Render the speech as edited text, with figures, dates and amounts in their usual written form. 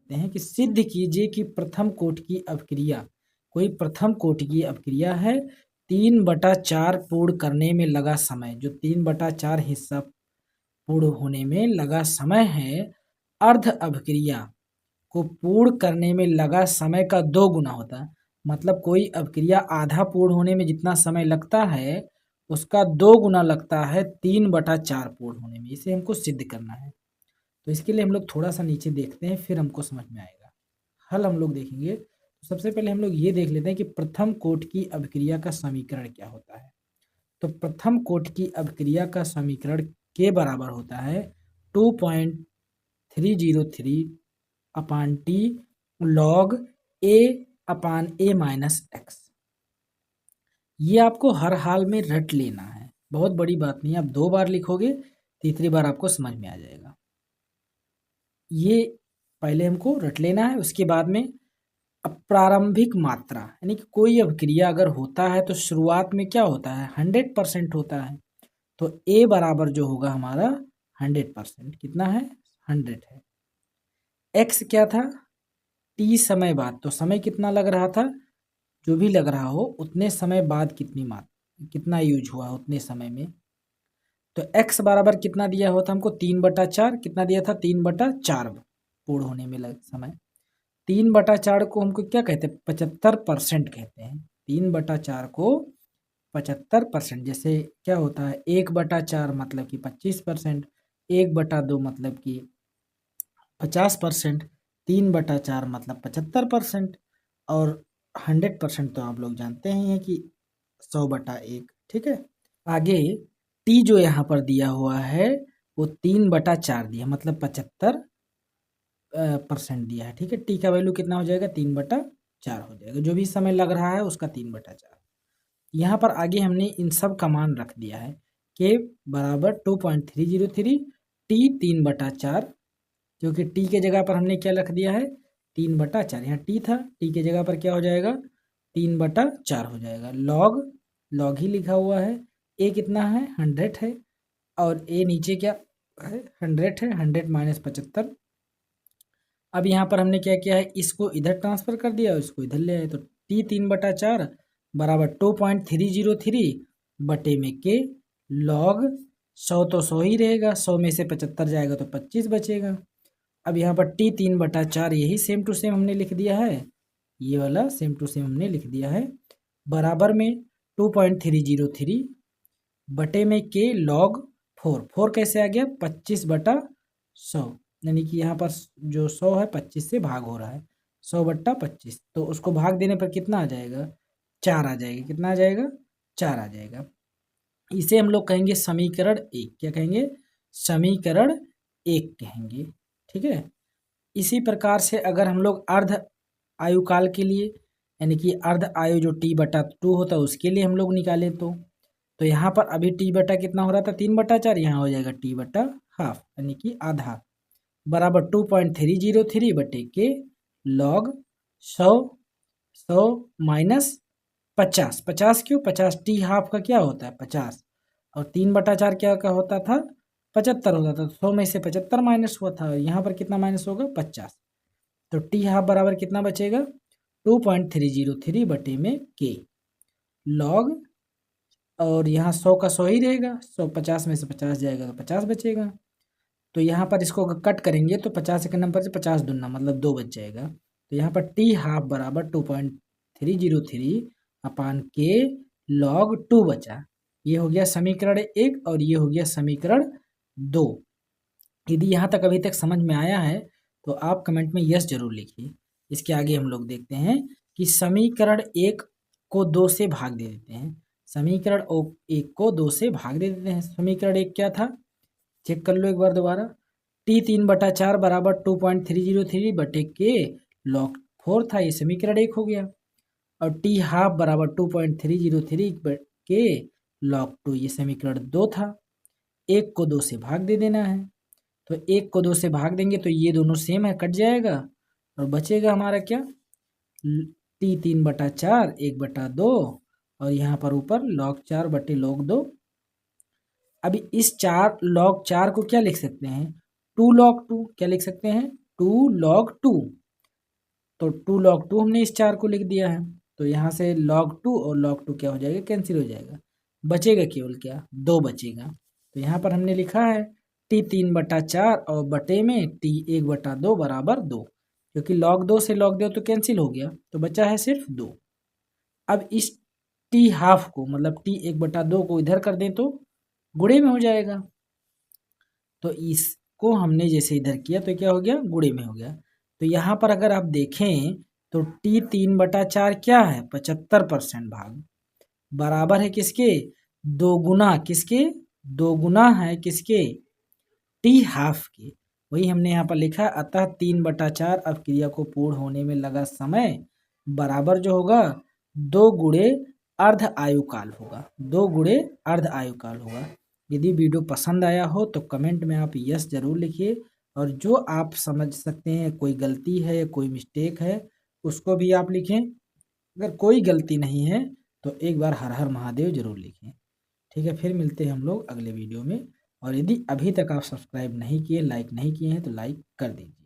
देखते हैं कि सिद्ध कीजिए कि प्रथम कोटि की अपक्रिया, कोई प्रथम कोटि की अपक्रिया है, 3/4 पूर्ण करने में लगा समय, जो 3/4 हिस्सा पूर्ण होने में लगा समय है, अर्ध अपक्रिया को पूर्ण करने में लगा समय का 2 गुना होता है। मतलब कोई अपक्रिया आधा पूर्ण होने में जितना समय लगता है उसका 2 गुना लगता है 3/4 पूर्ण होने में। इसे हमको सिद्ध करना है। तो इसके लिए हम लोग थोड़ा सा नीचे देखते हैं, फिर हमको समझ में आएगा। हल हम लोग देखेंगे। तो सबसे पहले हम लोग ये देख लेते हैं कि प्रथम कोटि की अपक्रिया का समीकरण क्या होता है। तो प्रथम कोटि की अपक्रिया का समीकरण के बराबर होता है 2.303 अपान टी लॉग ए अपान ए माइनस एक्स। ये आपको हर हाल में रट लेना है, बहुत बड़ी बात नहीं है। आप 2 बार लिखोगे, तीसरी बार आपको समझ में आ जाएगा। ये पहले हमको रट लेना है। उसके बाद में अब प्रारंभिक मात्रा, यानी कि कोई अपक्रिया अगर होता है तो शुरुआत में क्या होता है, 100% होता है। तो ए बराबर जो होगा हमारा 100%, कितना है, 100 है। एक्स क्या था, टी समय बाद, तो समय कितना लग रहा था, जो भी लग रहा हो उतने समय बाद कितनी मात्रा, कितना यूज हुआ उतने समय में। तो x बराबर कितना दिया हुआ था हमको, 3/4, कितना दिया था, 3/4 पूर्ण होने में लग समय। 3/4 को हमको क्या कहते हैं, 75% कहते हैं। 3/4 को 75%, जैसे क्या होता है 1/4 मतलब कि 25%, 1/2 मतलब कि 50%, 3/4 मतलब 75%, और 100% तो आप लोग जानते ही हैं कि 100/1। ठीक है। आगे टी जो यहाँ पर दिया हुआ है वो 3/4 दिया, मतलब 75% दिया है। ठीक है। टी का वैल्यू कितना हो जाएगा, 3/4 हो जाएगा, जो भी समय लग रहा है उसका 3/4। यहाँ पर आगे हमने इन सब का मान रख दिया है, के बराबर 2.303 टी 3/4, क्योंकि टी के जगह पर हमने क्या रख दिया है, 3/4। यहाँ टी था, टी के जगह पर क्या हो जाएगा, 3/4 हो जाएगा। लॉग, लॉग ही लिखा हुआ है। ए कितना है, 100 है, और ए नीचे क्या है, 100 है, 100 माइनस 75। अब यहाँ पर हमने क्या किया है, इसको इधर ट्रांसफर कर दिया, इसको इधर ले आए, तो टी 3/4 बराबर 2.303 बटे में के लॉग 100, तो 100 ही रहेगा, 100 में से 75 जाएगा तो 25 बचेगा। अब यहाँ पर टी 3/4 यही सेम टू सेम हमने लिख दिया है, ये वाला सेम टू सेम हमने लिख दिया है, बराबर में 2.303 बटे में के लॉग 4। 4 कैसे आ गया, 25/100, यानी कि यहाँ पर जो 100 है 25 से भाग हो रहा है, 100/25, तो उसको भाग देने पर कितना आ जाएगा, 4 आ जाएगा। कितना आ जाएगा, 4 आ जाएगा। इसे हम लोग कहेंगे समीकरण 1। क्या कहेंगे, समीकरण 1 कहेंगे। ठीक है। इसी प्रकार से अगर हम लोग अर्ध आयुकाल के लिए, यानी कि अर्ध आयु जो t/2 होता है उसके लिए हम लोग निकालें, तो यहाँ पर अभी t कितना हो रहा था, 3/4, यहाँ हो जाएगा t/2, यानी कि आधा, बराबर 2.303 बटे के लॉग 100, 100 माइनस 50, 50 क्यों, 50 टी हाफ का क्या होता है 50, और 3/4 क्या का होता था, 75 होता था, तो 100 में से 75 माइनस हुआ था, यहाँ पर कितना माइनस होगा, 50। तो टी हाफ बराबर कितना बचेगा, 2.303 बटे में के लॉग, और यहाँ 100 का 100 ही रहेगा, 100, 50 में से 50 जाएगा तो 50 बचेगा। तो यहाँ पर इसको कट करेंगे तो 50 के नंबर से 50 दूना मतलब 2 बच जाएगा। तो यहाँ पर टी हाफ बराबर 2.303 अपान के लॉग 2 बचा। ये हो गया समीकरण 1 और ये हो गया समीकरण 2। यदि यहाँ तक अभी तक समझ में आया है तो आप कमेंट में यस जरूर लिखिए। इसके आगे हम लोग देखते हैं कि समीकरण 1 को 2 से भाग दे देते हैं। समीकरण 1 को 2 से भाग दे देते हैं। समीकरण 1 क्या था, चेक कर लो एक बार दोबारा। टी 3/4 बराबर 2.303 बटे के लॉग 4 था, ये समीकरण 1 हो गया। और टी हाफ बराबर 2.303 के लॉग 2, ये समीकरण 2 था। 1 को 2 से भाग दे देना है, तो 1 को 2 से भाग देंगे तो ये दोनों सेम है, कट जाएगा, और बचेगा हमारा क्या, टी 3/4 1/2, और यहाँ पर ऊपर log 4 बटे log 2। अभी इस 4 log 4 को क्या लिख सकते हैं, 2 log 2, क्या लिख सकते हैं, 2 log 2, तो 2 log 2 हमने इस 4 को लिख दिया है, तो यहाँ से log 2 और log 2 क्या हो जाएगा, कैंसिल हो जाएगा, बचेगा केवल क्या, 2 बचेगा। तो यहाँ पर हमने लिखा है t 3/4 और बटे में t 1/2 बराबर 2, क्योंकि log 2 से log 2 तो कैंसिल हो गया, तो बचा है सिर्फ 2। अब इस t हाफ को मतलब t 1/2 को इधर कर दें तो गुणे में हो जाएगा, तो इसको हमने जैसे इधर किया तो क्या हो गया, गुणे में हो गया। तो यहाँ पर अगर आप देखें तो t 3/4 क्या है, 75% भाग, बराबर है किसके, 2 गुना किसके, 2 गुना है किसके, t हाफ के। वही हमने यहाँ पर लिखा, अतः 3/4 अब क्रिया को पूर्ण होने में लगा समय बराबर जो होगा 2 गुणे अर्ध आयुकाल होगा, 2 गुणे अर्ध आयुकाल होगा। यदि वीडियो पसंद आया हो तो कमेंट में आप यस जरूर लिखिए, और जो आप समझ सकते हैं कोई गलती है, कोई मिस्टेक है, उसको भी आप लिखें। अगर कोई गलती नहीं है तो एक बार हर हर महादेव जरूर लिखें। ठीक है, फिर मिलते हैं हम लोग अगले वीडियो में। और यदि अभी तक आप सब्सक्राइब नहीं किए, लाइक नहीं किए हैं तो लाइक कर दीजिए।